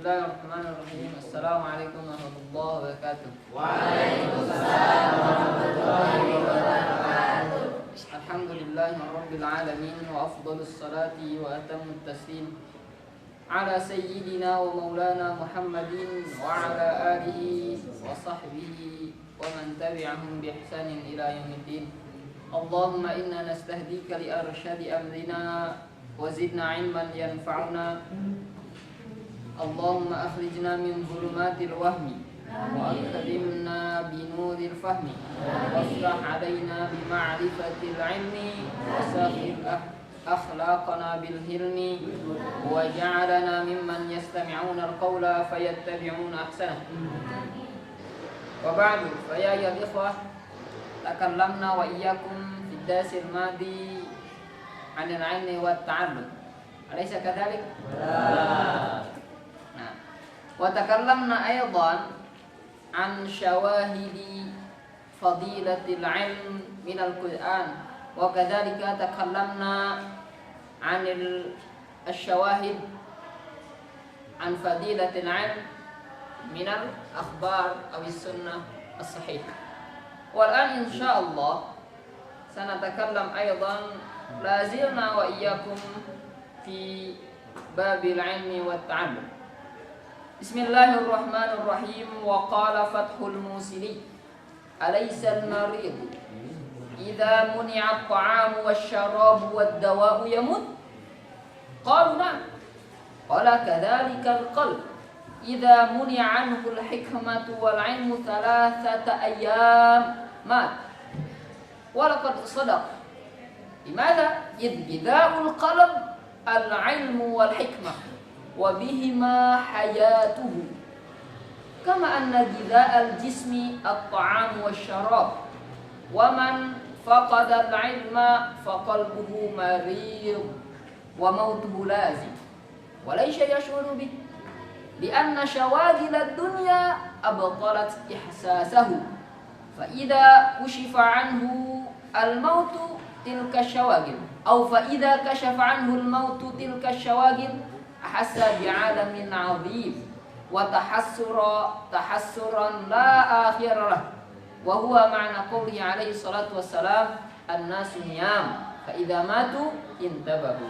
Bismillahirrahmanirrahim. Assalamualaikum warahmatullahi wabarakatuh. Waalaikumsalam warahmatullahi wabarakatuh. Alhamdulillahirabbil alamin wa afdhalus salati wa atammut taslim ala sayyidina wa maulana Muhammadin wa ala alihi wa sahbihi wa man tabi'ahum bi ihsanin ila yaumiddin. Allahumma inna nastahdika li arsyadi amrina wa zidna ilman yanfa'una. Allahumma akhrijna min dhulumatil wahmi wa akrimna bi nuril fahmi wafrah alaina bi ma'rifatil ilmi wa sakhir akhlaqana bil hilmi wa ja'alana mimman yastami'una al-qawla fayattabi'una ahsana. Wa ba'du, fa ya ayyuhal ikhwah, takallamna wa iyyakum fid darsil madi 'anil 'ilmi wat ta'allum. Alaysa kadzalik? وتكلمنا أيضا عن شواهد فضيلة العلم من القرآن، وكذلك تكلمنا عن الشواهد عن فضيلة العلم من الأخبار أو السنة الصحيحة. والآن إن شاء الله سنتكلم أيضا لازلنا وإياكم في باب العلم والتعلم. Bismillahirrahmanirrahim. Wa qala Fathul Musili alaysa al-marid idza muni'a at-ta'amu wash-sharabu wad-dawa'u yamut? Qalu na'am. Qala kadzalika al-qalb idza muni'a anhu al-hikmatu wal-'ilmu thalathata ayyam mat. Wa laqad sadaq. Limadha? Idh bida'ul qalb al-'ilmu wal-hikmah wa bihima hayatuhu kama anna ghidha'al jismi at-ta'am wasyarab wa man faqada al-'ilma faqalbuhu marid wa mautuhu lazim wa laysa yash'uru bih li'anna shawaghil ad-dunya abtalat ihsasahu fa idza kushifa 'anhu al-mautu tilka shawaghil aw fa idza kashafa 'anhu al-mautu tilka shawaghil ahassa bi'alamin 'azim wa tahassuran la akhira lah wa huwa ma'na qawli alaihi salatu wassalam an-nasu niyam fa idza matu intabahu.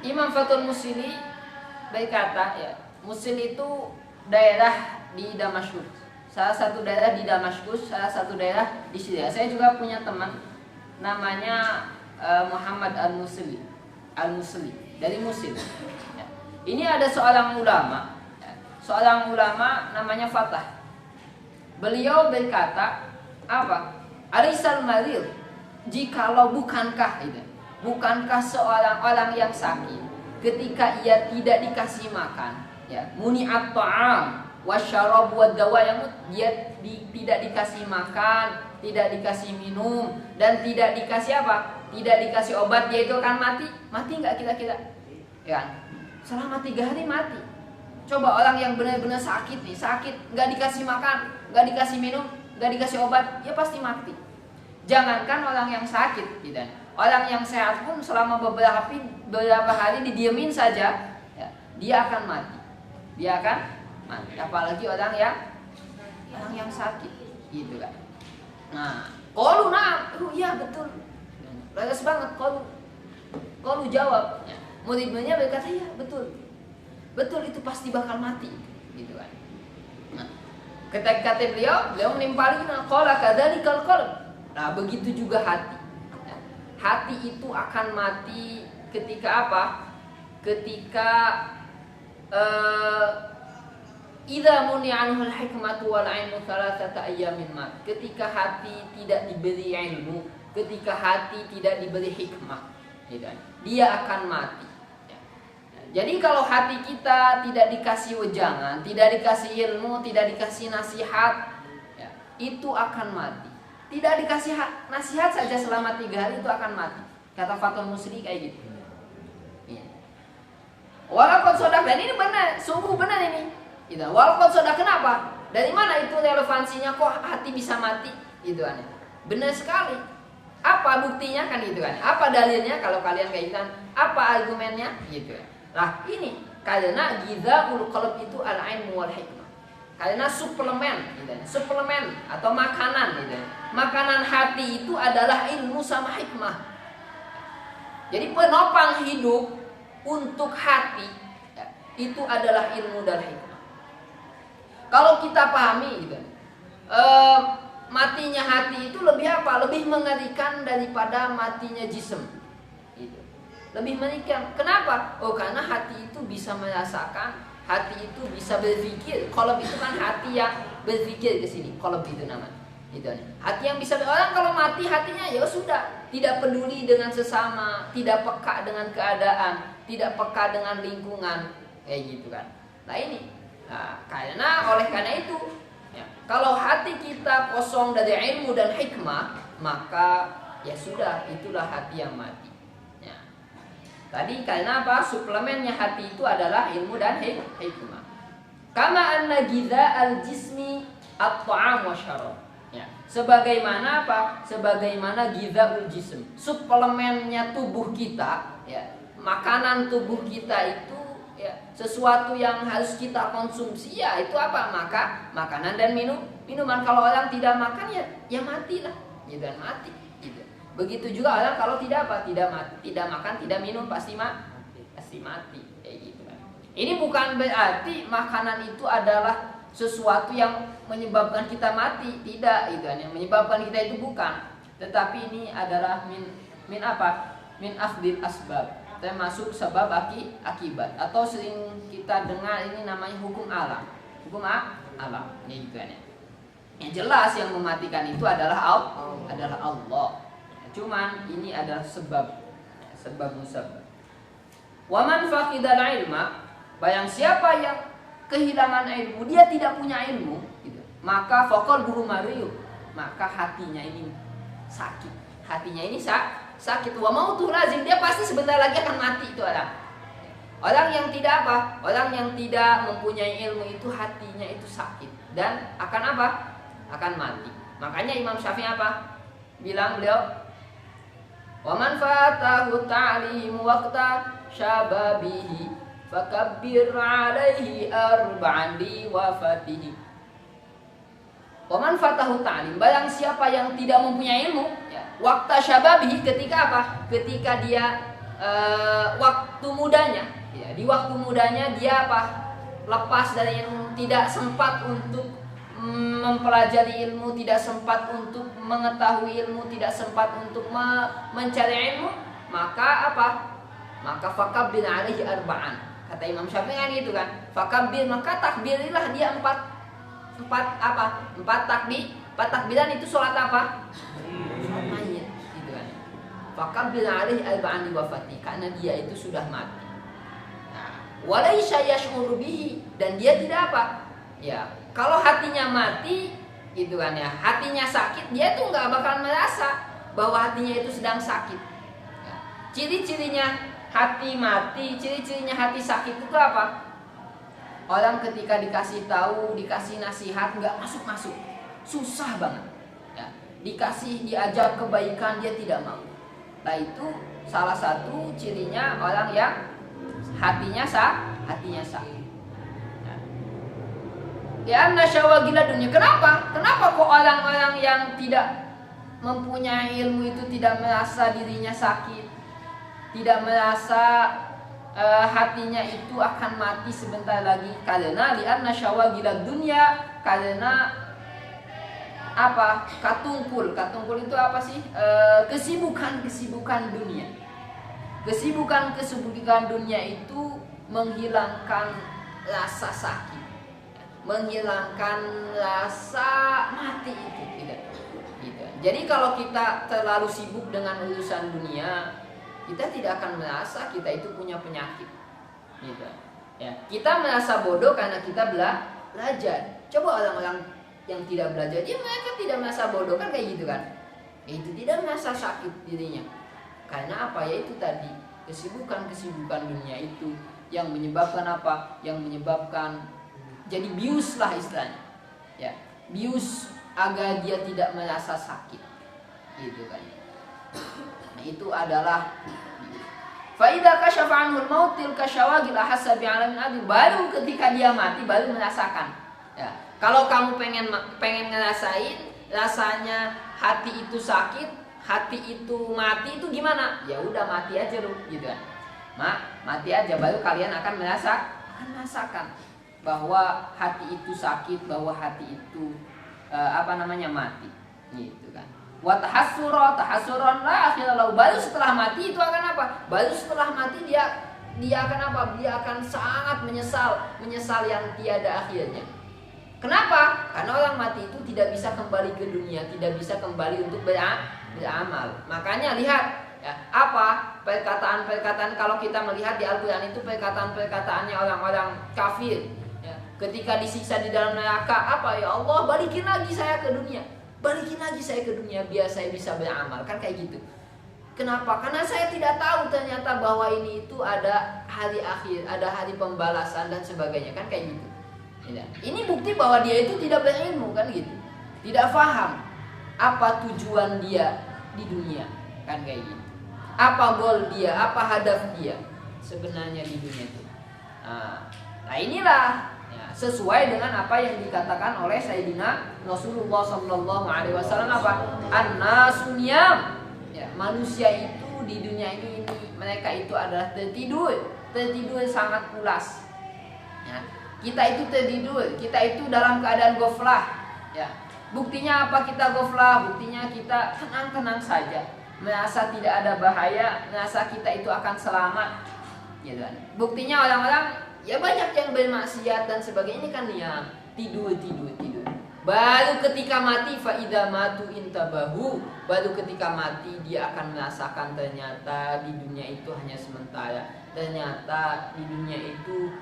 Imam Fathul Musili berkata, ya, Musil itu daerah di Damaskus, salah satu daerah di Damaskus, salah satu daerah di Syria. Saya juga punya teman namanya Muhammad Al-Musli dari Musil. Ya. Ini ada seorang ulama, namanya Fatah. Beliau berkata apa? Alaisal marid, jikalau bukankah seorang orang yang sakit ketika ia tidak dikasih makan, ya, muni'at ta'am wasyarab wad-dawa, yang dia tidak dikasih makan, tidak dikasih minum, dan tidak dikasih apa? Tidak dikasih obat, dia itu akan mati. Mati nggak kira-kira? Ya, selama 3 hari mati. Coba orang yang benar-benar sakit nih, nggak dikasih makan, nggak dikasih minum, nggak dikasih obat, ya pasti mati. Jangankan orang yang sakit, gitu. Orang yang sehat pun selama beberapa hari didiemin saja, ya, dia akan mati. Apalagi orang yang sakit, gitu kan. Nah, qalu na'am, iya betul. Bagus banget qalu jawab. Ya, murid-muridnya berkata, iya betul. Betul, itu pasti bakal mati, gitu kan. Nah, kata beliau menimpali qala kadzalikal qalb. Nah, begitu juga hati. Ya, hati itu akan mati ketika apa? Ketika idza muni'anul hikmatu wal 'ilmu thalathata ayyamin mat. Ketika hati tidak diberi ilmu, ketika hati tidak diberi hikmah, dia akan mati. Jadi kalau hati kita tidak dikasih wejangan, tidak dikasih ilmu, tidak dikasih nasihat, itu akan mati. Tidak dikasih nasihat saja selama 3 hari itu akan mati. Kata Fathul Musli kayak gitu. Walaupun sodak, dan ini benar, sungguh benar ini. Walaupun sodak, kenapa? Dari mana itu relevansinya kok hati bisa mati? Gitu kan. Benar sekali. Apa buktinya kan gitu kan? Apa dalilnya kalau kalian kayak gitu kan? Apa argumennya gitu kan? Nah ini karena ghizaul qalb itu al-ilmu wal hikmah. Karena suplemen gitu. Suplemen atau makanan gitu. Makanan hati itu adalah ilmu sama hikmah. Jadi penopang hidup untuk hati ya, itu adalah ilmu dan hikmah. Kalau kita pahami gitu, matinya hati itu lebih apa? Lebih mengerikan daripada matinya jism. Gitu. Lebih mengerikan. Kenapa? Oh karena hati itu bisa merasakan, hati itu bisa berpikir. Qalb itu kan hati yang berpikir ke sini. Qalb itu namanya. Gitu. Hati yang bisa orang kalau mati hatinya ya sudah tidak peduli dengan sesama, tidak peka dengan keadaan, tidak peka dengan lingkungan kayak gitu kan. Nah ini, karena itu ya, kalau hati kita kosong dari ilmu dan hikmah maka ya sudah itulah hati yang mati. Ya. Tadi karena apa? Suplemennya hati itu adalah ilmu dan hikmah. Kama anna ghidha'al jismi at-ta'am wa syarab. Ya, sebagaimana apa? Sebagaimana ghidha'ul jism, suplemennya tubuh kita, ya, makanan tubuh kita itu ya, sesuatu yang harus kita konsumsi ya itu apa? Makanan dan minuman. Kalau orang tidak makan ya matilah, gitu dan mati. Gitu. Begitu juga orang kalau tidak makan, tidak minum pasti mati. Kayak gitu kan. Ini bukan berarti makanan itu adalah sesuatu yang menyebabkan kita mati, tidak itu kan. Yang menyebabkan kita itu bukan, tetapi ini adalah min apa? Min afdil asbab, termasuk sebab akibat atau sering kita dengar ini namanya hukum alam. Alam ya gitu kan ya. Yang jelas yang mematikan itu adalah Allah. Cuman ini adalah sebab musabab. Wa man faqidal ilma, bayang siapa yang kehilangan ilmu, dia tidak punya ilmu gitu. Maka faqal guru mariyu, maka hatinya ini sakit. Hatinya ini sakit. Wa mautu lazim, dia pasti sebentar lagi akan mati itu orang. Orang yang tidak apa? Orang yang tidak mempunyai ilmu itu hatinya itu sakit dan akan apa? Akan mati. Makanya Imam Syafi'i apa? Bilang beliau, "Wa man fatahu ta'limu waqta syababihi fakabbir 'alaihi arba'an li wafatihi." Wa man fatahu ta'lim, barang siapa yang tidak mempunyai ilmu, ya, waqta syababihi, ketika apa? Ketika dia waktu mudanya, ya, di waktu mudanya dia apa? Lepas dari ilmu, tidak sempat untuk mempelajari ilmu, tidak sempat untuk mengetahui ilmu, tidak sempat untuk mencari ilmu, maka apa? Maka fakabbir 'alaihi arba'an. Kata Imam Syafi'i kan gitu kan. Fakabbir, maka takbirilah dia empat takbiran itu sholat apa? Sholat mayit gitu kan. Fakabbir 'alaihi arba'an li wafati, karena dia itu sudah mati. Nah, walaisa yash'uru bihi, dan dia tidak apa? Ya, kalau hatinya mati gitu kan ya, hatinya sakit, dia tuh nggak bakal merasa bahwa hatinya itu sedang sakit. Ya. Ciri-cirinya hati mati, ciri-cirinya hati sakit itu apa? Orang ketika dikasih tahu, dikasih nasihat nggak masuk, susah banget. Ya. Diajak kebaikan dia tidak mau. Nah itu salah satu cirinya orang yang hatinya sakit. Ya, nasyawagila dunia. Kenapa kok orang-orang yang tidak mempunyai ilmu itu tidak merasa dirinya sakit, tidak merasa hatinya itu akan mati sebentar lagi? Karena li'anna syawagila dunia, karena apa? Katungkul itu apa sih? Kesibukan dunia. Kesibukan dunia itu menghilangkan rasa sakit, menghilangkan rasa mati itu tidak. Gitu. Jadi kalau kita terlalu sibuk dengan urusan dunia, kita tidak akan merasa kita itu punya penyakit. Gitu. Ya, kita merasa bodoh karena kita belajar. Coba orang-orang yang tidak belajar, mereka tidak merasa bodoh kan kayak gitu kan? Itu tidak merasa sakit dirinya. Karena apa? Ya itu tadi, kesibukan dunia itu yang menyebabkan apa? Yang menyebabkan jadi bius lah istilahnya. Ya, bius agar dia tidak merasa sakit. Gitu kan. Nah, itu adalah Fa idza kashafa anhu al-maut tilka syawagil ahassa bi alamin adi. Baru ketika dia mati baru merasakan. Ya. Kalau kamu pengen ngerasain rasanya hati itu sakit, hati itu mati itu gimana? Ya udah mati aja lu gitu kan. Mati aja baru kalian akan merasakan bahwa hati itu sakit, bahwa hati itu mati gitu kan. Wa tahassuran la akhira lahu. Baru setelah mati itu akan apa? Baru setelah mati dia akan apa? Dia akan sangat menyesal yang tiada akhirnya. Kenapa? Karena orang mati itu tidak bisa kembali ke dunia, tidak bisa kembali untuk beramal. Makanya lihat ya, apa perkataan-perkataan kalau kita melihat di Al-Qur'an itu perkataan-perkataannya orang-orang kafir ya. Ketika disiksa di dalam neraka, apa ya Allah, balikin lagi saya ke dunia. Balikin lagi saya ke dunia biar saya bisa beramal. Kan kayak gitu. Kenapa? Karena saya tidak tahu ternyata bahwa ini itu ada hari akhir, ada hari pembalasan dan sebagainya. Kan kayak gitu. Ya. Ini bukti bahwa dia itu tidak berilmu kan gitu. Tidak paham apa tujuan dia di dunia. Kan kayak gitu. Apa goal dia, apa hadaf dia sebenarnya di dunia itu. Nah inilah ya, sesuai dengan apa yang dikatakan oleh Sayyidina Rasulullah SAW apa? An-nasu niyam. Ya, manusia itu di dunia ini mereka itu adalah tertidur sangat pulas. Ya, kita itu tertidur, kita itu dalam keadaan ghaflah. Ya, buktinya apa kita ghaflah? Buktinya kita tenang-tenang saja, merasa tidak ada bahaya, merasa kita itu akan selamat. Gitu kan. Buktinya orang-orang ya banyak yang bermaksiat dan sebagainya, ini kan ya tidur. Baru ketika mati faida matu intabahu, baru ketika mati dia akan merasakan ternyata di dunia itu hanya sementara. Ternyata di dunia itu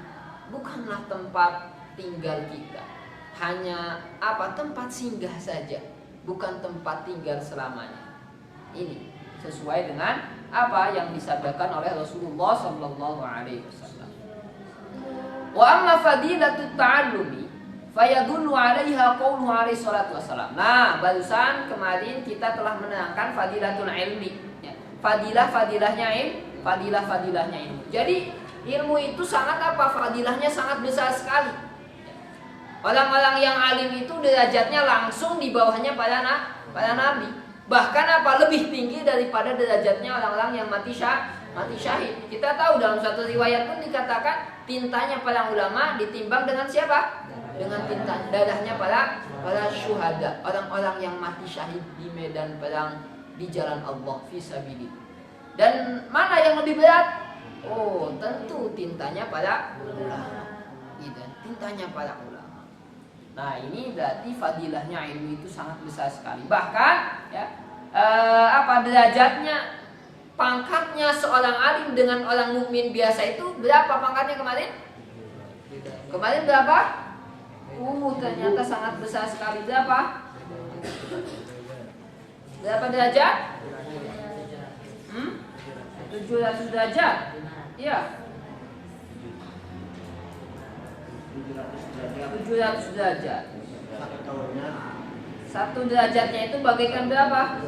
bukanlah tempat tinggal kita, hanya tempat singgah saja, bukan tempat tinggal selamanya. Ini sesuai dengan apa yang disabdakan oleh Rasulullah Sallallahu Alaihi Wasallam. Wa amma fadilatut ta'allumi fayadullu 'alaiha qauluhu alaihi salatu wassalam. Nah, barusan kemarin kita telah menerangkan fadilatul ilmi ya. Fadilahnya ilmu. Jadi ilmu itu sangat fadilahnya sangat besar sekali. Orang-orang yang alim itu derajatnya langsung di bawahnya para nabi. Bahkan lebih tinggi daripada derajatnya orang-orang yang mati syahid. Kita tahu dalam satu riwayat pun dikatakan tintanya para ulama ditimbang dengan siapa? Dengan tinta darahnya para syuhada, orang-orang yang mati syahid di medan perang di jalan Allah fisabilillah. Dan mana yang lebih berat? Oh, tentu tintanya para ulama. Gitu, tintanya para ulama. Nah, ini berarti fadilahnya ilmu itu sangat besar sekali. Bahkan ya derajatnya, pangkatnya seorang alim dengan orang mukmin biasa itu berapa pangkatnya kemarin? Kemarin berapa? Ternyata sangat besar sekali. Berapa derajat? 700 derajat. Iya. 700 derajat. Satu derajatnya itu bagaikan berapa?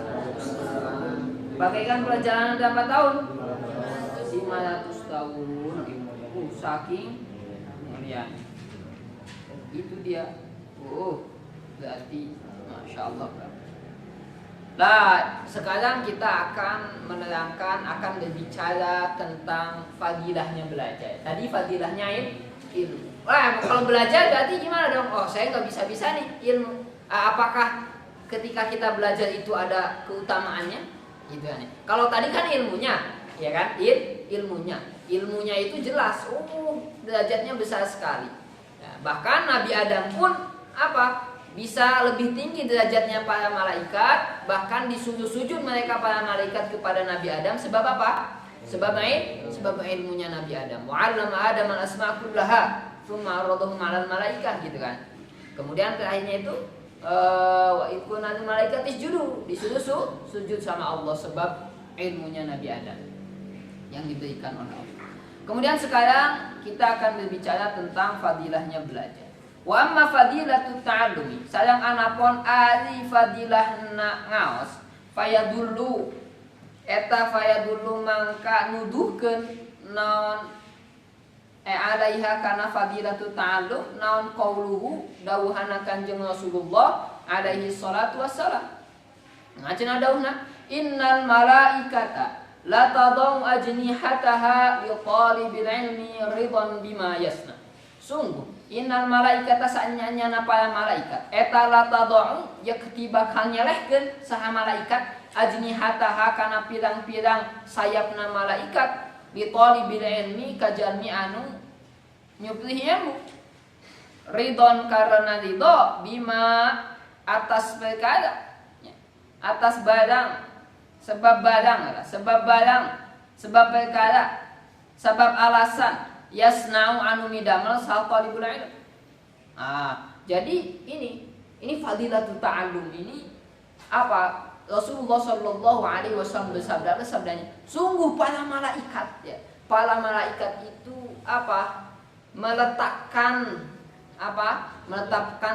Bagaikan perjalanan berapa tahun? 500 tahun. Saking mulia. Itu dia. Berarti Masya Allah. Nah, sekarang kita akan menerangkan, akan berbicara tentang fadilahnya belajar. Tadi fadilahnya ilmu. Kalau belajar berarti gimana dong? Saya nggak bisa nih ilmu. Apakah ketika kita belajar itu ada keutamaannya? Gitu kan. Kalau tadi kan ilmunya, ya kan? Ilmunya itu jelas. Derajatnya besar sekali. Bahkan Nabi Adam pun bisa lebih tinggi derajatnya para malaikat. Bahkan disuruh sujud mereka para malaikat kepada Nabi Adam. Sebab apa? Sebab ilmunya Nabi Adam. Wa 'allama Adam al-asma' kullaha tsumma 'aradahum 'alal malaikat, gitu kan. Kemudian terakhirnya itu wa idkunal malaikat isjudu, disuruh sujud sama Allah sebab ilmunya Nabi Adam yang diberikan oleh Allah. Kemudian sekarang kita akan berbicara tentang fadilahnya belajar. Wa amma fadilatut ta'allumi, sayang anapun ari fadilah ngaos fayadullu eta fayadullu mangka nuduhkeun naon alaiha kana fadilatu ta'allum naon qauluhu dawuhana Kanjeng Rasulullah alaihi salatu wassalam. Ngacena dawuhna innal malaikata la tadau ajnihataha li talibil ilmi ridwan bima yasna. Sungguh innal malaikata sanyanyana para malaikat eta la tadau yakti bakal nyelehkeun saha malaikat ajnihataha kana pirang-pirang sayapna malaikat li talibil ilmi kajalmi anu nyuplih ilmu ridon karena ridho bima atas perkara atas barang sebab perkara sebab alasan yasna'u anu midamel sal talibul ilm. Jadi ini fadilatul ta'allum ini apa Rasulullah Shallallahu Alaihi Wasallam bersabdanya, sungguh para malaikat ya, para malaikat itu apa meletakkan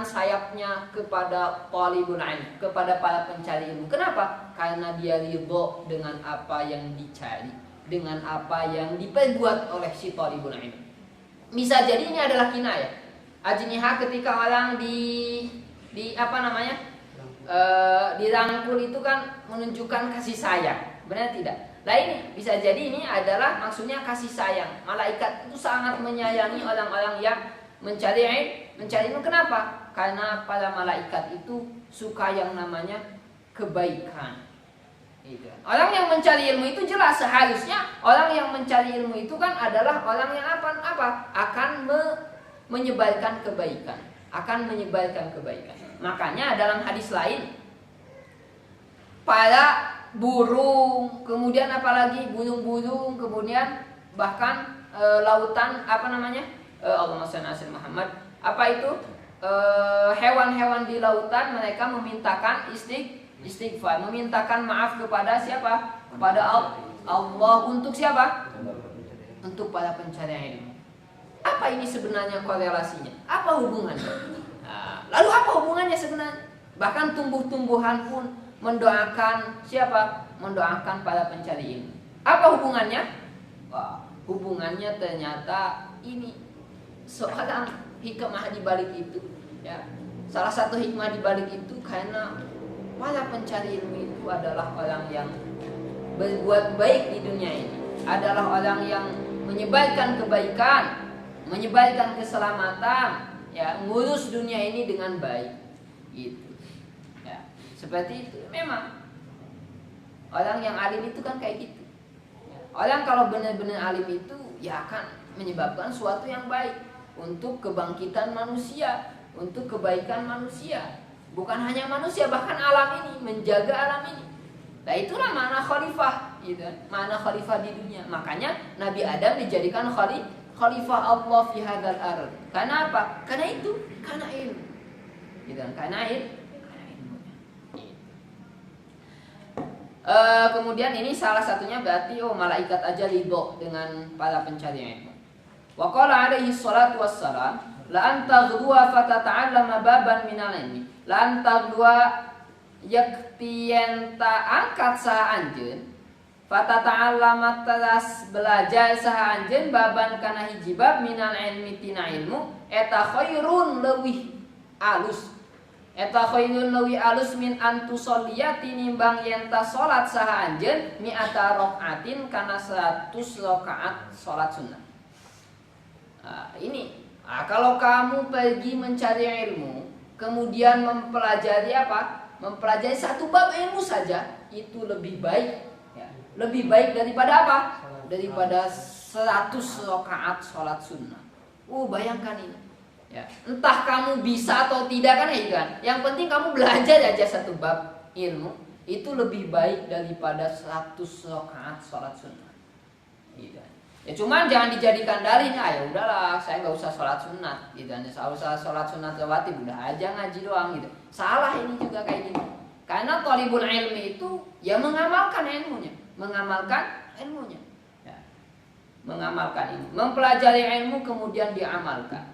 sayapnya kepada talibul ilm, kepada para pencari ilmu. Kenapa? Karena dia ridho dengan apa yang dicari, dengan apa yang diperbuat oleh si talibul ilm. Bisa jadi ini adalah kinayah. Ajniha ketika orang di apa namanya? Dirangkul itu kan menunjukkan kasih sayang, benar tidak? Nah ini bisa jadi ini adalah maksudnya kasih sayang. Malaikat itu sangat menyayangi orang-orang yang mencari ilmu. Kenapa? Karena para malaikat itu suka yang namanya kebaikan. Orang yang mencari ilmu itu jelas seharusnya orang yang mencari ilmu itu kan adalah orang yang akan menyebarkan kebaikan, Makanya dalam hadis lain para burung, kemudian apalagi burung-burung, kemudian bahkan lautan Allahumma shalli ala Muhammad, hewan-hewan di lautan mereka memintakan istighfar, memintakan maaf kepada siapa? Kepada Allah. Untuk siapa? Untuk para pencari ilmu. Apa ini sebenarnya korelasinya? Apa hubungannya? Lalu apa hubungannya sebenarnya? Bahkan tumbuh-tumbuhan pun mendoakan siapa? Mendoakan para pencari ilmu. Apa hubungannya? Hubungannya ternyata ini seorang hikmah di balik itu. Ya, salah satu hikmah di balik itu karena para pencari ilmu itu adalah orang yang berbuat baik di dunia ini, adalah orang yang menyebarkan kebaikan, menyebarkan keselamatan. Ya, ngurus dunia ini dengan baik, gitu. Ya, seperti itu. Memang orang yang alim itu kan kayak gitu. Ya, orang kalau benar-benar alim itu ya akan menyebabkan suatu yang baik untuk kebangkitan manusia, untuk kebaikan manusia. Bukan hanya manusia, bahkan alam ini, menjaga alam ini. Nah itulah makna khalifah, gitu. Makna khalifah di dunia. Makanya Nabi Adam dijadikan khalifah Allah fi hadzal ardh. Karena apa? Karena ilmu. Gitu kan? Karena ilmunya. Kemudian ini salah satunya berarti malaikat aja ridho dengan para pencari ilmu. Wa qala alaihi salatu wassalam, la anta ghudwa fatata'allama baban minal ilmi. La anta ghudwa yaktienta angkat saha anjeun fatata'allama teras belajar saha anjeun baban kana hiji bab minal ilmi tina ilmu eta khairun leuwih alus min antusolliya tinimbang yen ta salat saha anjeun mi'ata rakaatin kana 100 rakaat salat sunnah. Kalau kamu pergi mencari ilmu kemudian mempelajari mempelajari satu bab ilmu saja, itu lebih baik ya. Lebih baik daripada apa? Daripada 100 rakaat salat sunnah. Bayangkan ini ya. Entah kamu bisa atau tidak kan yang penting kamu belajar aja satu bab ilmu, itu lebih baik daripada 100 rakaat salat sunnah gitu. Ya cuman jangan dijadikan dalihnya, ya udahlah saya nggak usah sholat sunat gitu, nggak usah sholat sunat rawatib, udah aja ngaji doang gitu. Salah ini juga kayak gini, karena thalibul ilmi itu ya mengamalkan ilmunya, ya. Mengamalkan ini, mempelajari ilmu kemudian diamalkan.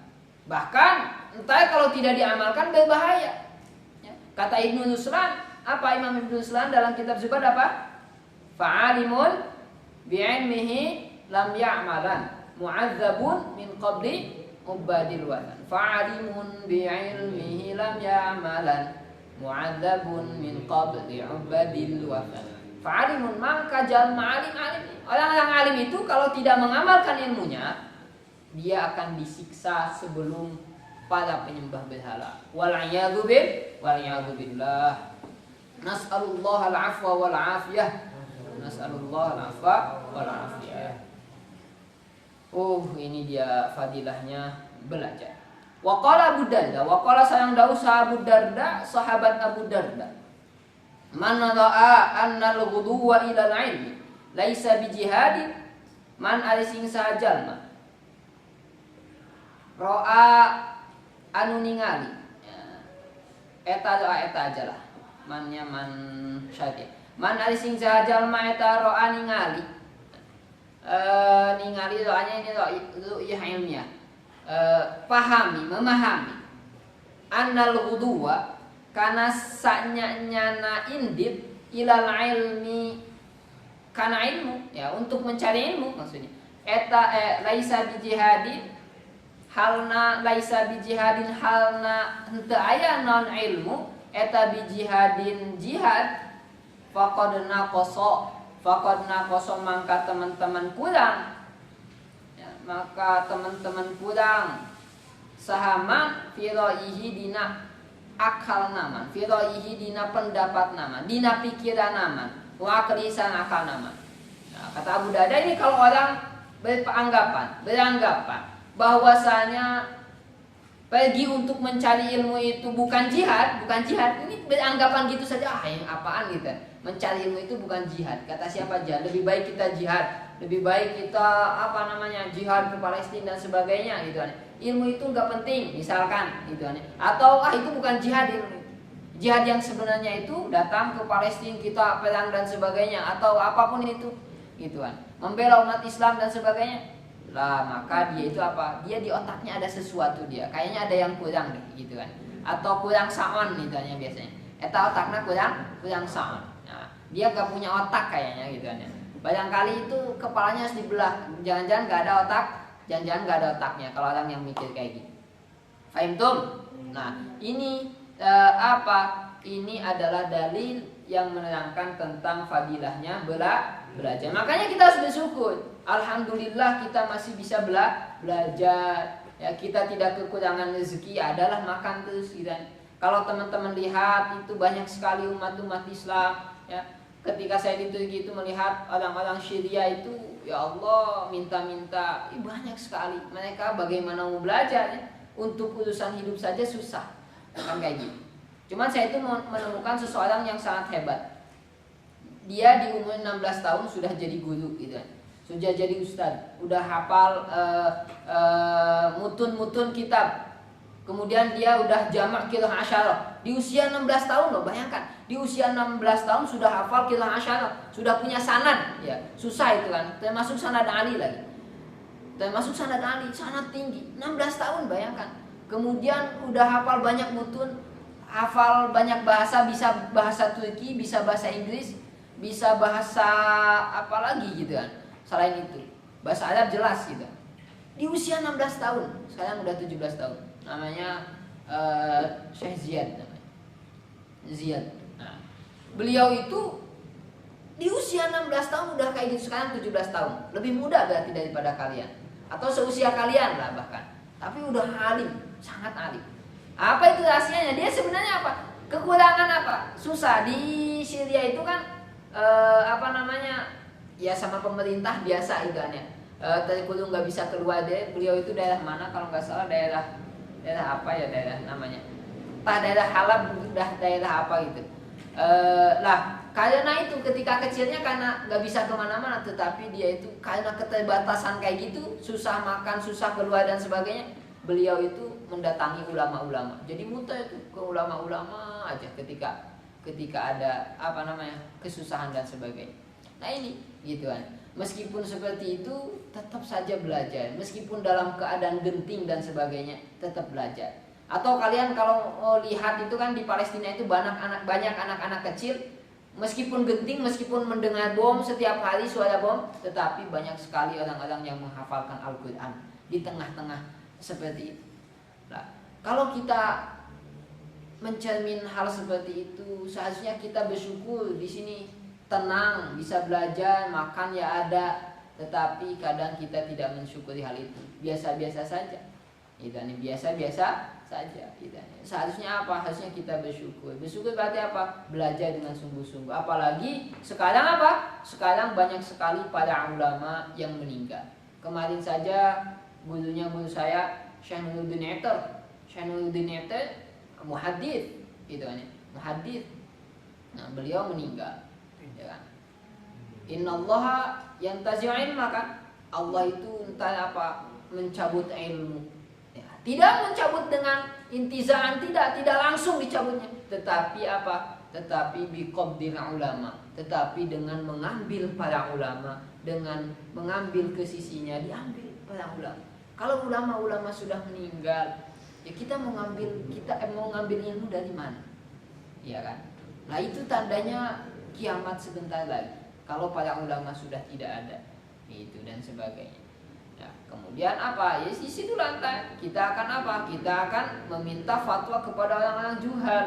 Bahkan entah kalau tidak diamalkan berbahaya. Ya. Kata Ibnu Nusran, Imam Ibnu Nusran dalam kitab Zuhad Fa'alimun bi'ilmihi lam ya'malan mu'adzabun min qabli ubadil wathan. Fa'alimun bi'ilmihi lam ya'malan mu'adzabun min qabli ubadil wathan. Fa'alimun, maka jalma alim. Orang yang alim itu kalau tidak mengamalkan ilmunya, dia akan disiksa sebelum para penyembah berhala. Wal'iyadu billah. Nas'alullah al-afwa wal-afiyah. Nas'alullah al-afwa wal-afiyah. Ini dia fadilahnya belajar. Waqala Abu Darda, waqala sayang dausa Abu Darda, sahabat Abu Darda. Man ra'a anna al-ghuduwa ila al-ilmi laisa bijihadin, man alising sajalma ra'a anu ningali eta aja lah mannya man syati man alising sajalma eta ra'a ningali ningali doanya ini ru'yah ilmiah, memahami annal ghuduwa kana sanyana indit ilal ilmi, kana ilmu ya, untuk mencari ilmu maksudnya. Eta laisa bijihadin halna henteu aya non ilmu eta bijihadin jihad faqad naqasa maka teman-teman kurang ya, maka teman-teman kurang sahama fi ra'yihi dina akal naman, firoihi dina pendapat naman, dina pikiran naman, waklisan akal naman. Nah, kata Abu Darda ini kalau orang beranggapan bahwasanya pergi untuk mencari ilmu itu bukan jihad, ini beranggapan gitu saja, yang apaan gitu. Mencari ilmu itu bukan jihad. Kata siapa aja, lebih baik kita jihad, lebih baik kita jihad ke Palestina dan sebagainya gitu kan. Ilmu itu nggak penting misalkan gitu kan, atau itu bukan jihad ilmu. Jihad yang sebenarnya itu datang ke Palestina, kita perang dan sebagainya, atau apapun itu gitu kan, membela umat Islam dan sebagainya lah, maka dia itu apa, dia di otaknya ada sesuatu, dia kayaknya ada yang kurang deh gitu kan, atau kurang saon misalnya biasanya eta otaknya kurang saon. Nah, dia gak punya otak kayaknya gitu kan ya. Barangkali itu kepalanya harus dibelah, jangan-jangan gak ada otak, jangan-jangan gak ada otaknya kalau orang yang mikir kayak gitu. Fahim tum? Nah, ini ini adalah dalil yang menerangkan tentang fadilahnya belajar. Makanya kita harus bersyukur. Alhamdulillah kita masih bisa belajar. Ya, kita tidak kekurangan rezeki, adalah makan terus gitu. Kalau teman-teman lihat itu banyak sekali umat-umat Islam ya. Ketika saya di Turki itu melihat orang-orang Syria itu, ya Allah, minta-minta, banyak sekali. Mereka bagaimana mau belajar ya? Untuk urusan hidup saja susah. Kan kayak gitu. Cuman saya itu menemukan seseorang yang sangat hebat. Dia di umur 16 tahun sudah jadi guru gitu. Sudah jadi ustaz, udah hafal mutun kitab. Kemudian dia udah jamak qiraah asyarah. Di usia 16 tahun loh, bayangkan. Di usia 16 tahun sudah hafal qiraah asyarah, sudah punya sanad ya. Susah itu kan, termasuk sanad Ali lagi. Termasuk sanad Ali, sanad tinggi. 16 tahun bayangkan. Kemudian udah hafal banyak mutun, hafal banyak bahasa, bisa bahasa Turki, bisa bahasa Inggris, bisa bahasa apa lagi gitu kan. Selain itu, bahasa Arab jelas gitu. Di usia 16 tahun, sekarang udah 17 tahun. Namanya Syekh Ziyad namanya. Ziyad. Nah, beliau itu di usia 16 tahun udah kayak gitu, sekarang 17 tahun. Lebih muda berarti daripada kalian. Atau seusia kalian lah bahkan. Tapi udah alim, sangat alim. Apa itu rahasianya? Dia sebenarnya apa? Kekurangan apa? Susah. Di Syria itu kan ya sama pemerintah biasa itu kan ya. Terkurung nggak bisa keluar deh. Beliau itu daerah mana kalau nggak salah, daerah apa ya, daerah namanya, daerah Halab, udah daerah apa gitu. Karena itu ketika kecilnya karena nggak bisa kemana-mana, tetapi dia itu karena keterbatasan kayak gitu, susah makan, susah keluar dan sebagainya, beliau itu mendatangi ulama-ulama. Jadi muter itu ke ulama-ulama aja ketika ada kesusahan dan sebagainya. Nah ini gitu kan. Meskipun seperti itu tetap saja belajar. Meskipun dalam keadaan genting dan sebagainya tetap belajar. Atau kalian kalau lihat itu kan di Palestina itu banyak anak-anak kecil Meskipun genting, meskipun mendengar bom setiap hari suara bom, tetapi banyak sekali orang-orang yang menghafalkan Al-Quran di tengah-tengah seperti itu. Nah, kalau kita mencermin hal seperti itu, seharusnya kita bersyukur di sini tenang, bisa belajar, makan ya ada. Tetapi kadang kita tidak mensyukuri hal itu, biasa-biasa saja. Ini biasa-biasa saja. Seharusnya apa? Harusnya kita bersyukur. Bersyukur berarti apa? Belajar dengan sungguh-sungguh. Apalagi sekarang apa? Sekarang banyak sekali para ulama yang meninggal. Kemarin saja guru saya Syekh Nuruddin Eter. Syekh Nuruddin Eter muhadits, muhadits. Nah, beliau meninggal. Ya kan? Innallaha yantazi'u ilma, kan? Allah itu entah apa mencabut ilmu. Ya, tidak mencabut dengan intizaan, tidak langsung dicabutnya, tetapi apa? Tetapi biqabdil ulama, tetapi dengan mengambil para ulama, dengan mengambil ke sisinya, diambil para ulama. Kalau ulama-ulama sudah meninggal, ya kita mau ngambil ilmu dari mana? Ya kan? Nah, itu tandanya kiamat sebentar lagi. Kalau para ulama sudah tidak ada, itu dan sebagainya. Ya, kemudian apa? Ya di situ lantai. Kita akan apa? Kita akan meminta fatwa kepada orang-orang juhal.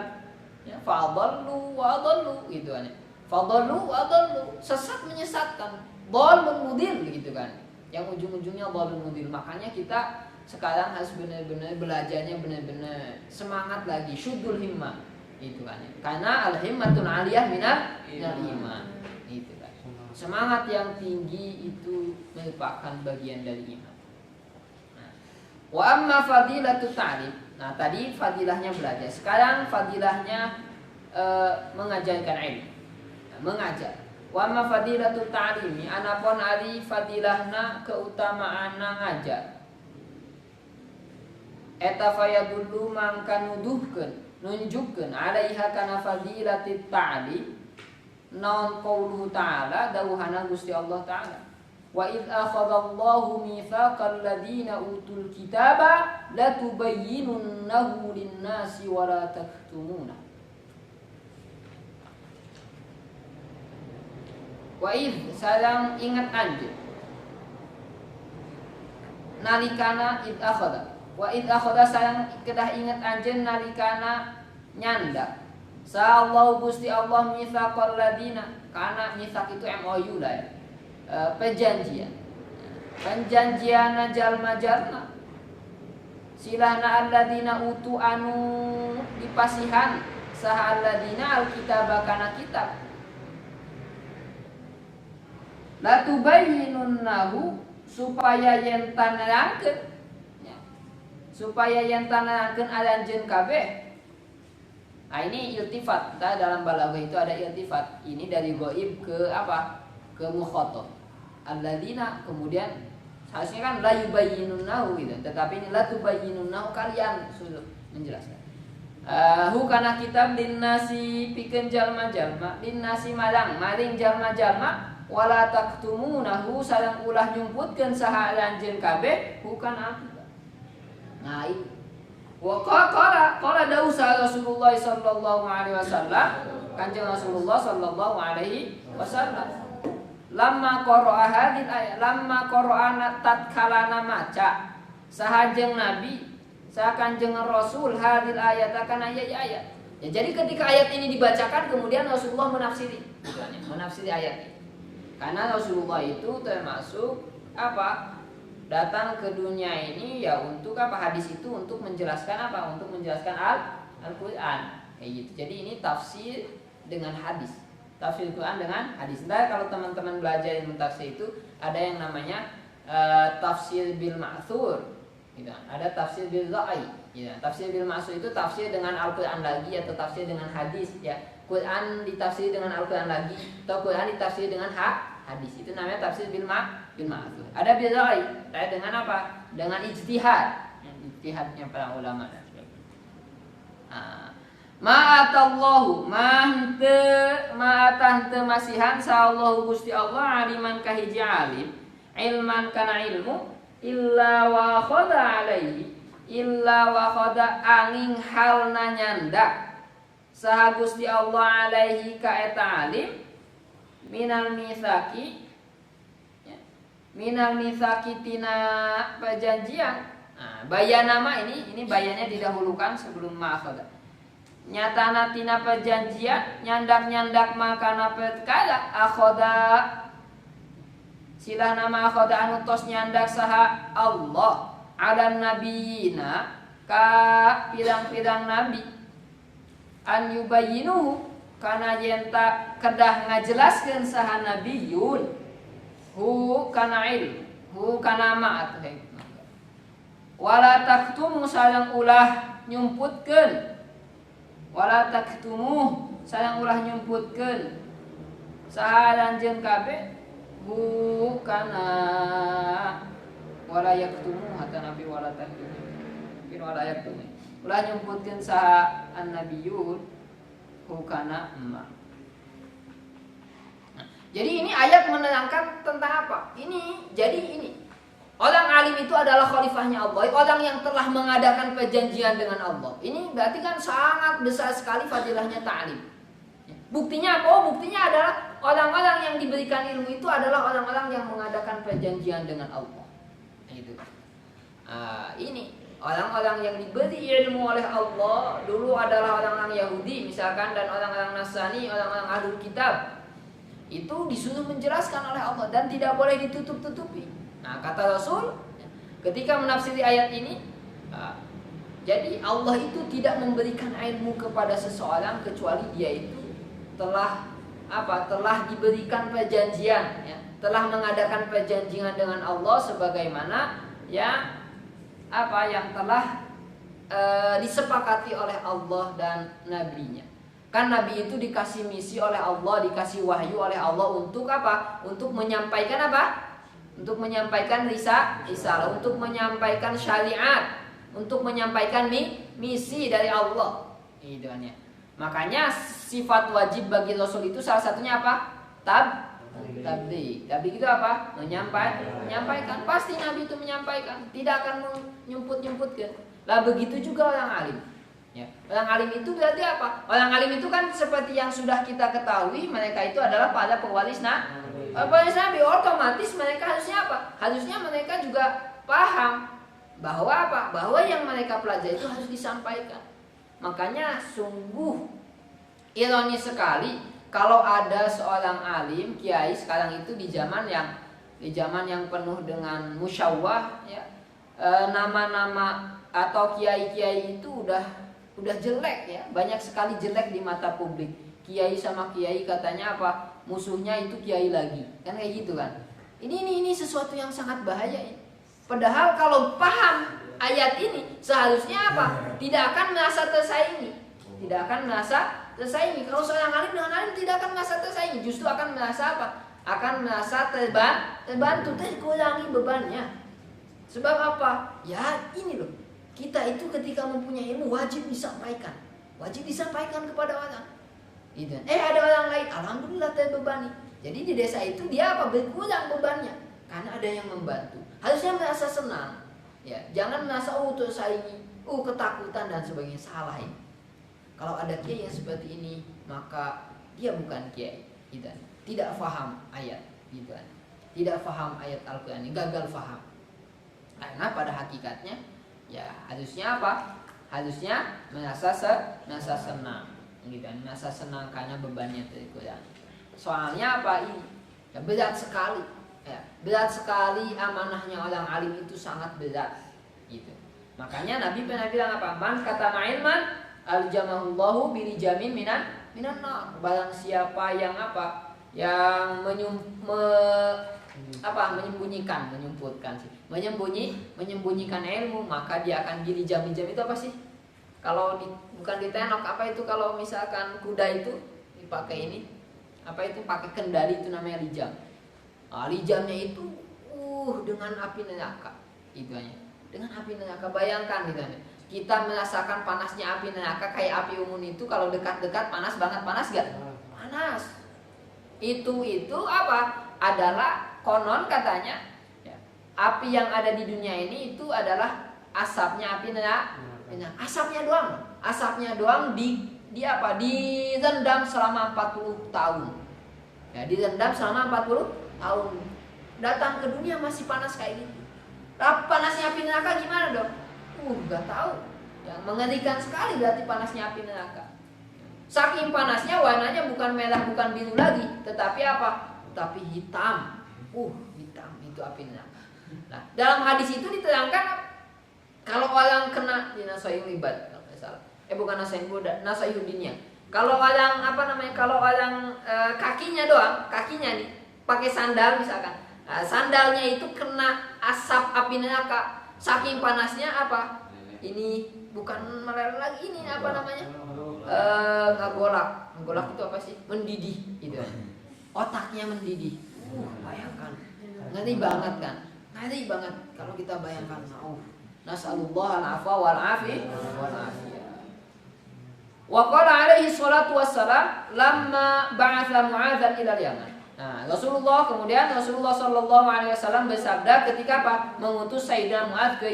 Ya, fadallu wa adallu gitu kan. Fadallu wa adallu, sesat menyesatkan. Dhalun mudil gitu kan. Yang ujung-ujungnya dhalun mudil. Makanya kita sekarang harus benar-benar belajarnya benar-benar semangat lagi, syuddul himmah. Itu kan. Karena al-himmatun aliyah minal iman. Itu kan. Semangat yang tinggi itu merupakan bagian dari iman. Nah, wa amma fadilatut ta'lim. Nah, tadi fadilahnya belajar. Sekarang fadilahnya mengajarkan ilmu. Nah, mengajar. Wa amma fadilatut ta'limi, anapun ari fadilahna keutamaanna ngajar. Eta fayadullu mangka nuduhkeun, nunjukkeun alaiha kana fadilatit ta'lim. Naon qauluhu ta'ala, dawuhana Gusti Allah Ta'ala, wa idh akhadallahu mitsaqal ladzina utul kitaba latubayyinunnahu lin-nasi wa la taktumuna. Wa idh sareng ingat anjeun, nalikana idh akhada, wa idh akhada sareng kedah ingat anjeun nalikana nyanda Sa'allahu Gusti Allah mitsaqal ladina, karena mitsak itu MOU lah ya, perjanjian jalma-jalma silahna alladina utu anu dipasihan saha alladina alkitab kana kitab la tubayyinunnahu supaya yen tanarakeun ya, supaya yen tanarakeun alanjeun kabeh. Nah, ini iltifat. Nah, dalam balaghah itu ada iltifat. Ini dari ghaib ke apa? Ke mukhatab. Alladzina, kemudian harusnya kan la yubayyinunnahu gitu. Tetapi ini la tubayyinunnahu, kalian sudah menjelaskan. Hu kana kitab linnasi pikeun jalma-jalma, linnasi maring jalma-jalma, wala taktumunahu sareng ulah nyumputkeun saha lanjeun kabeh hu kana kitab. Nah, ini wa qala dausa Rasulullah sallallahu alaihi wasallam, Kanjeng Rasulullah sallallahu alaihi wasallam, lamma qara'a hadil ayat, lamma qara'ana tatkalana maca sahajeng Nabi saha Kanjeng Rasul hadil ayat akan ayat-ayat. Ya, jadi ketika ayat ini dibacakan kemudian Rasulullah menafsiri ayat ini. Karena Rasulullah itu termasuk apa? Datang ke dunia ini ya untuk apa? Hadis itu untuk menjelaskan apa? Untuk menjelaskan Al-Quran kayak gitu. Jadi ini tafsir dengan hadis, tafsir Quran dengan hadis. Nah, kalau teman-teman belajar ilmu tafsir itu ada yang namanya tafsir bil ma'thur gitu. Ada tafsir bil ra'i gitu. Tafsir bil ma'thur itu tafsir dengan Al-Quran lagi atau tafsir dengan hadis ya. Quran ditafsir dengan Al-Quran lagi atau Quran ditafsir dengan hadis. Itu namanya tafsir bil ma'thur. Ada bil ra'i, dengan apa? Dengan ijtihad. Ijtihadnya para ulama dan sebagainya. Ma'atallahu ma'atah masihan sa'allahu Gusti Allah aliman kahiji alim, ilman kana ilmu, illa wa khada alaihi, illa wa khada angin halna nyanda saha Gusti Allah alaihi ka eta alim minal mitsaki ya, minal mitsaki tina perjanjian. Nah, bayan nama ini bayannya didahulukan sebelum ma'akhoda. Nyatana tina perjanjian nyandak makana perkara akhoda silah nama akhoda anu tos nyandak saha Allah ala nabiyina ka pirang-pirang nabi an yubayyinuhu kana yenta kedah ngajelaskeun saha nabiyun hu kana ilm hu kana ma'at wala taktumu sareng ulah nyumputkeun wala taktumu sareng ulah nyumputkeun saha lanjeun kabeh hu kana wala yaktumu hatta nabi wala taktumu mungkin wala yaktumu ulah nyumputkeun saha annabiyun hu kana emma. Jadi ini ayat menerangkan tentang apa? Ini orang alim itu adalah khalifahnya Allah, orang yang telah mengadakan perjanjian dengan Allah. Ini berarti kan sangat besar sekali fadilahnya ta'lim. Buktinya apa? Buktinya adalah orang-orang yang diberikan ilmu itu adalah orang-orang yang mengadakan perjanjian dengan Allah. Itu. Ini orang-orang yang diberi ilmu oleh Allah dulu adalah orang-orang Yahudi misalkan dan orang-orang Nasrani, orang-orang Ahlul Kitab. Itu disuruh menjelaskan oleh Allah dan tidak boleh ditutup-tutupi. Nah, kata Rasul ketika menafsiri ayat ini, jadi Allah itu tidak memberikan ilmu kepada seseorang kecuali dia itu telah diberikan perjanjian, ya, telah mengadakan perjanjian dengan Allah sebagaimana yang telah disepakati oleh Allah dan nabinya. Kan nabi itu dikasih misi oleh Allah, dikasih wahyu oleh Allah untuk apa? Untuk menyampaikan apa? Untuk menyampaikan risalah, untuk menyampaikan syariat, untuk menyampaikan misi dari Allah. Itu kan ya. Makanya sifat wajib bagi Rasul itu salah satunya apa? Tabligh. Tabligh itu apa? Menyampaikan. Pasti Nabi itu menyampaikan, tidak akan menyumput-nyumputkan. Lah begitu juga orang alim. Ya. Orang alim itu berarti apa? Orang alim itu kan seperti yang sudah kita ketahui, mereka itu adalah para pewaris Nabi. Otomatis mereka harusnya apa? Harusnya mereka juga paham bahwa apa? Bahwa yang mereka pelajari itu harus disampaikan. Makanya sungguh ironis sekali kalau ada seorang alim, kiai sekarang itu di zaman yang penuh dengan musyawah, ya, nama-nama atau kiai-kiai itu udah jelek, ya, banyak sekali jelek di mata publik. Kiai sama kiai katanya apa? Musuhnya itu kiai lagi, kan kayak gitu kan? Ini sesuatu yang sangat bahaya. Padahal kalau paham ayat ini seharusnya apa? Tidak akan merasa tersaingi. Kalau seorang alim dengan alim tidak akan merasa tersaingi, justru akan merasa apa? Akan merasa terbantu, terkurangi bebannya. Sebab apa? Ya ini loh. Kita itu ketika mempunyai ilmu wajib disampaikan kepada orang. Gitu. Ada orang lain, alhamdulillah terbebani. Jadi di desa itu dia apa? Berkurang bebannya karena ada yang membantu. Harusnya merasa senang. Ya, jangan merasa tersaingi, ketakutan dan sebagainya. Salah ini. Kalau ada kiai yang seperti ini, maka dia bukan kiai. Gitu. Tidak faham ayat. Gitu. Tidak faham ayat Al-Qur'an ini, gagal faham. Karena pada hakikatnya, ya harusnya apa? Harusnya merasa senang. Gitu, merasa senang karena bebannya terkurang. Soalnya apa ini? Ya, berat sekali. Ya, berat sekali amanahnya orang alim itu sangat berat. Gitu. Makanya Nabi pernah bilang apa? Man kata ilman aljamahullahu bilijamin minan nar. Barang siapa yang apa? Yang menyembunyikan ilmu, maka dia akan bilijam itu apa sih? Kalau bukan ditenok, apa itu kalau misalkan kuda itu dipakai ini, apa itu pakai kendali, itu namanya lijam. Lijamnya itu dengan api neraka. Itu hanya dengan api neraka. Bayangkan gitu. Kita merasakan panasnya api neraka kayak api unggun itu, kalau dekat-dekat panas banget, panas gak? Panas. Itu apa? Adalah konon katanya, ya, api yang ada di dunia ini itu adalah asapnya api neraka. Asapnya doang dia apa? Direndam selama 40 tahun. Ya, direndam selama 40 tahun. Datang ke dunia masih panas kayak gitu. Panasnya api neraka gimana dong? Gak tahu. Yang mengerikan sekali berarti panasnya api neraka. Saking panasnya warnanya bukan merah bukan biru lagi, tetapi apa? Tapi hitam. Hitam itu api neraka. Nah, dalam hadis itu diterangkan kalau orang kena di nasayul libat, kalau tidak salah. Bukan nasayul dunia. Kalau orang kalau orang kakinya doang, kakinya nih pakai sandal misalkan. Nah, sandalnya itu kena asap api neraka. Saking panasnya apa? Ini bukan meleleh lagi, ini apa namanya? Ngagolak. Ngagolak itu apa sih? Mendidih gitu. Otaknya mendidih. Bayangkan. Ngeri banget kan? Ngeri banget kalau kita bayangkan. Nas'alullah al-afwa wal afiyah. Wa qala alaihi salatu wassalam lamma ba'atha Mu'adzan ila Yaman. Nah, Rasulullah sallallahu alaihi wasallam bersabda ketika apa? Mengutus Sayyidina Mu'adz ke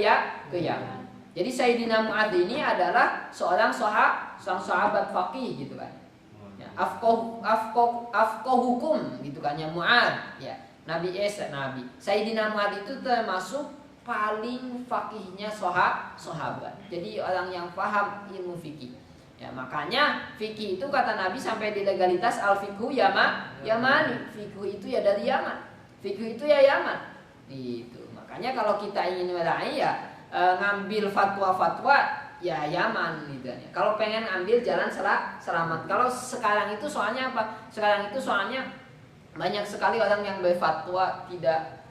Yaman. Jadi Sayyidina Mu'adz ini adalah seorang sahabat faqih gitu kan. Ya, afqah hukum gitu kan ya Mu'adz ya. Nabi Sayyidina Mu'adz itu termasuk paling fakihnya sahabat. Jadi orang yang paham ilmu fikih. Ya, makanya fikih itu kata Nabi sampai di legalitas al-fiqhu Yamani. Fikih itu ya dari Yaman. Fikih itu ya Yaman. Itu. Makanya kalau kita ingin meraih ya ngambil fatwa-fatwa ya Yaman gitu ya. Kalau pengen ambil jalan selamat. Kalau sekarang itu soalnya apa? Sekarang itu soalnya banyak sekali orang yang berfatwa tidak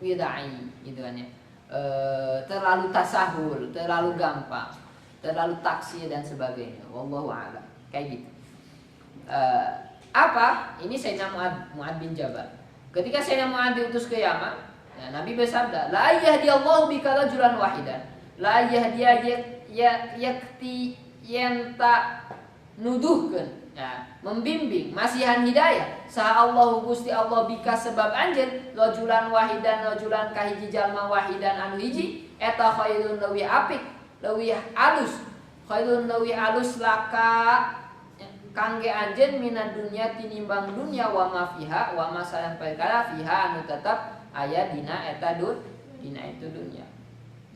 widai gitu kan ya. Terlalu tasahul, terlalu gampang, terlalu taksir dan sebagainya. Wallahu a'lam. Kayak gitu. Ini Sayyidina Mu'adz bin Jabal. Ketika Sayyidina Mu'adz diutus ke Yaman, ya, Nabi bersabda, "La yahdiyallahu bika rajulan wahidan, la yahdiya yakti yanta nuduhkeun." Ya, membimbing, masihan hidayah. Saha Allahu Gusti Allah bika sebab anjeun rajulan wahidan rajulan kahiji jalma wahidan anu hiji eta khairun leuwih apik, leuwih alus. Khairun leuwih alus laka kangge anjeun minad dunya tinimbang dunya wa ma fiha wa ma sayan perkara fiha anu tetep aya dina eta dina itu dunya.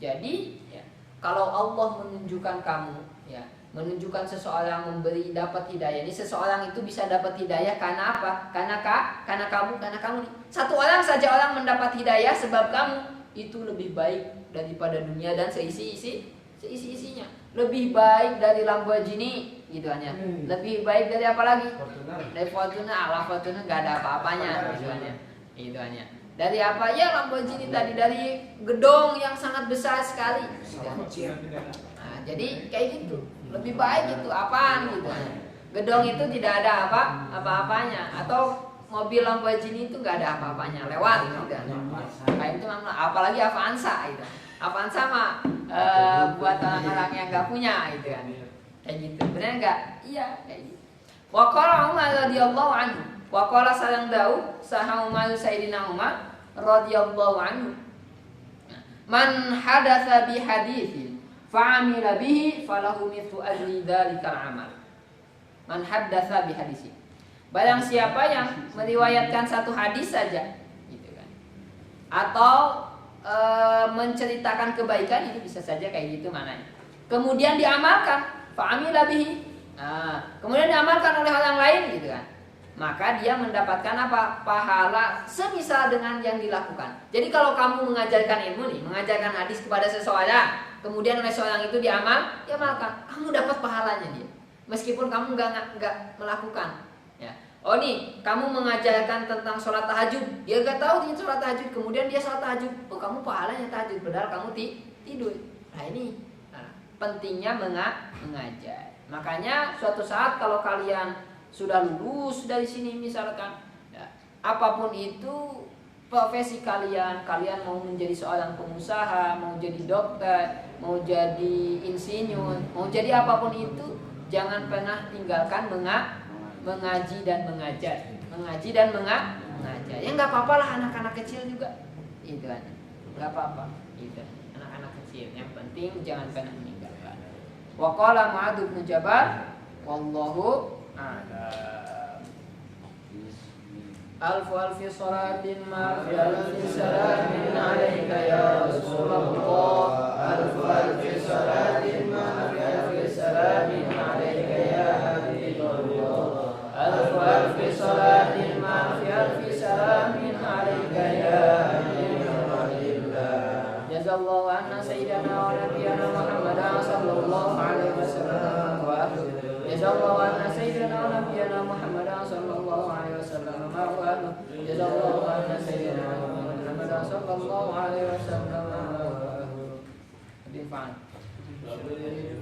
Jadi ya, kalau Allah menunjukkan kamu ya, menunjukkan seseorang memberi dapat hidayah. Ini seseorang itu bisa dapat hidayah karena apa? Karena kamu. Satu orang saja orang mendapat hidayah sebab kamu, itu lebih baik daripada dunia dan seisi-isinya. Lebih baik dari Lamborghini gitu hanya. Lebih baik dari apa lagi? Dari Fortuner. Fortuner enggak ada apa-apanya gitu hanya. Itu hanya. Dari apa ya Lamborghini tadi, dari gedung yang sangat besar sekali. Nah, jadi kayak gitu. Lebih baik itu apaan gitu. Gedung itu tidak ada apa-apanya atau mobil Lamborghini itu nggak ada apa-apanya lewat gitu. Kayak itu apalagi Avanza gitu. Avanza mah buat orang-orang yang nggak punya gitu kan. Kayak gitu. Benar nggak? Iya kayak gitu. Wa qala Umar radhiyallahu anhu. Wa qala sareng Daud saha Umar Sayyidina Umar radhiyallahu anhu. Man hadatsa bi haditsin fa'amila bihi falahu mithlu ajri dzalikal amal. Man haddatsa bi hadisi. Barang siapa yang meriwayatkan satu hadis saja gitu kan. Atau menceritakan kebaikan, itu bisa saja kayak gitu mananya. Kemudian diamalkan, fa'amila bihi. Kemudian diamalkan oleh orang lain gitu kan. Maka dia mendapatkan apa? Pahala semisal dengan yang dilakukan. Jadi kalau kamu mengajarkan ilmu nih, mengajarkan hadis kepada seseorang, kemudian oleh seorang itu diamalkan, kamu dapat pahalanya dia. Meskipun kamu nggak melakukan. Ya. Oh nih, kamu mengajarkan tentang sholat tahajud, dia nggak tahu dia sholat tahajud, kemudian dia sholat tahajud, kamu pahalanya tahajud, padahal kamu tidur. Nah ini pentingnya mengajar. Makanya suatu saat kalau kalian sudah lulus dari sini misalkan, ya, apapun itu profesi kalian mau menjadi seorang pengusaha, mau jadi dokter, mau jadi insinyur, mau jadi apapun itu, jangan pernah tinggalkan mengaji dan mengajar. Ya nggak apa-apa lah anak-anak kecil juga, itu kan, nggak apa-apa, itu anak-anak kecil. Yang penting jangan pernah meninggalkan. Wa qala Mu'adz bin Jabal Wallahu a'lam. Alfu alfi salatin ma fi alfi salamin alaika ya Rasulullah. Alfu alfi salatin ma fi alfi salamin alaika ya Habibullah. Alfu alfi salatin ma fi alfi salamin alaika ya Habibullah. Jazallahu anna sayyidina wa nabiyana Muhammadan sallallahu alaihi wasallam wa jazallahu anna sayyidina wa nabiyana Muhammadan sallallahu alaihi wasallam ma wa jazallahu anna sayyidina Muhammadan sallallahu alaihi wasallam. Hadirin